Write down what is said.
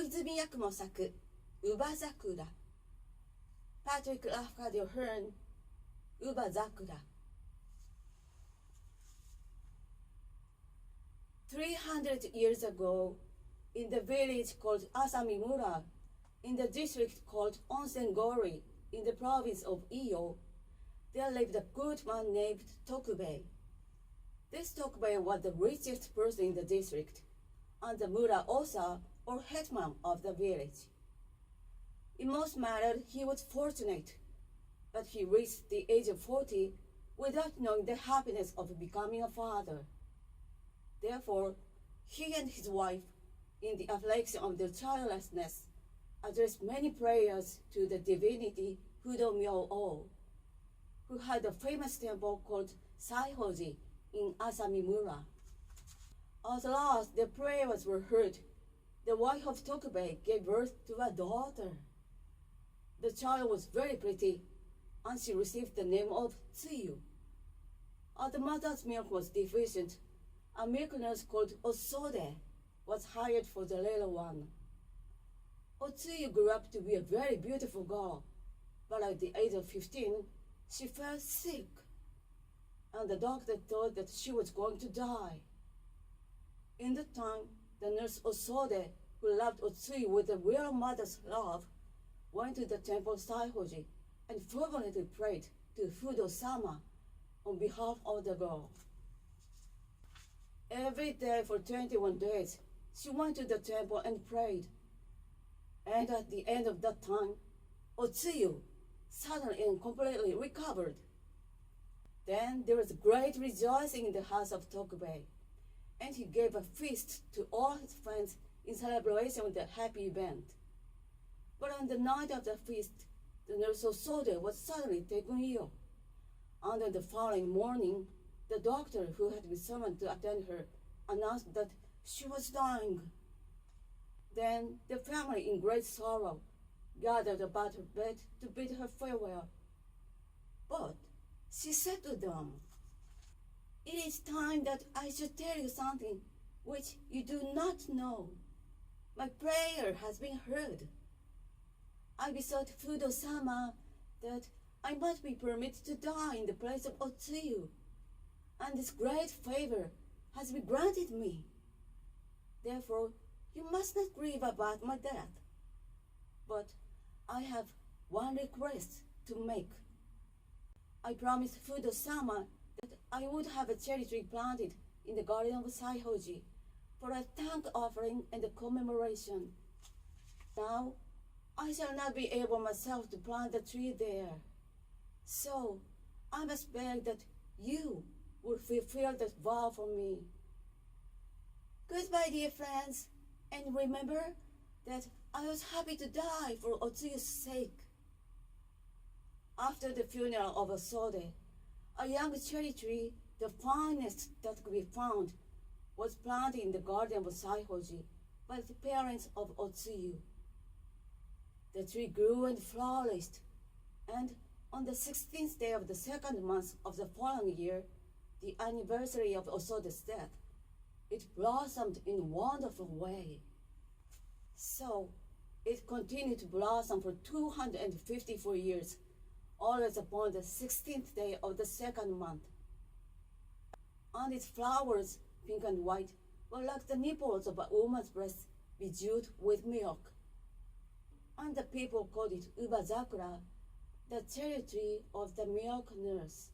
泉役も咲くUbaZakura Patrick Lafcadio Hearn UbaZakura 300 years ago, in the village called Asamimura, in the district called Onsengori, in the province of Iyo, there lived a good man named Tokubei. This Tokubei was the richest person in the district, and the Mura Osa, or headman of the village. In most matters, he was fortunate, but he reached the age of 40 without knowing the happiness of becoming a father. Therefore, he and his wife, in the affliction of their childlessness, addressed many prayers to the divinity Fudo-myo-o, who had a famous temple called Saihoji in Asamimura. At last, their prayers were heard. The wife of Tokubei gave birth to a daughter. The child was very pretty, and she received the name of Tsuyu. As the mother's milk was deficient, a milk nurse called Osode was hired for the little one. Otsuyu grew up to be a very beautiful girl, but at the age of 15, she fell sick, and the doctor thought that she was going to die. In that time, the nurse Osode, who loved Otsuyu with a real mother's love, went to the temple Saihoji and fervently prayed to Fudo-sama on behalf of the girl. Every day for 21 days, she went to the temple and prayed. And at the end of that time, Otsuyu suddenly and completely recovered. Then there was great rejoicing in the house of Tokubei, and he gave a feast to all his friends in celebration of the happy event. But on the night of the feast, the nurse Osode was suddenly taken ill, and on the following morning, the doctor who had been summoned to attend her announced that she was dying. Then the family, in great sorrow, gathered about her bed to bid her farewell. But she said to them, "It is time that I should tell you something which you do not know. My prayer has been heard. I besought Fudo-sama that I might be permitted to die in the place of Otsuyu, and this great favor has been granted me. Therefore, you must not grieve about my death. But I have one request to make. I promised Fudo-sama that I would have a cherry tree planted in the garden of Saihoji for a thank offering and a commemoration. Now, I shall not be able myself to plant the tree there. So, I must beg that you will fulfill that vow for me. Goodbye, dear friends, and remember that I was happy to die for Otsuyu's sake." After the funeral of Osode, a young cherry tree, the finest that could be found, was planted in the garden of Saihoji by the parents of Otsuyu. The tree grew and flourished, and on the 16th day of the second month of the following year, the anniversary of Osode's death, it blossomed in a wonderful way. So, it continued to blossom for 254 years, always upon the 16th day of the second month. And its flowers, pink and white, were like the nipples of a woman's breast bedewed with milk. And the people called it UbaZakura, the cherry tree of the milk nurse.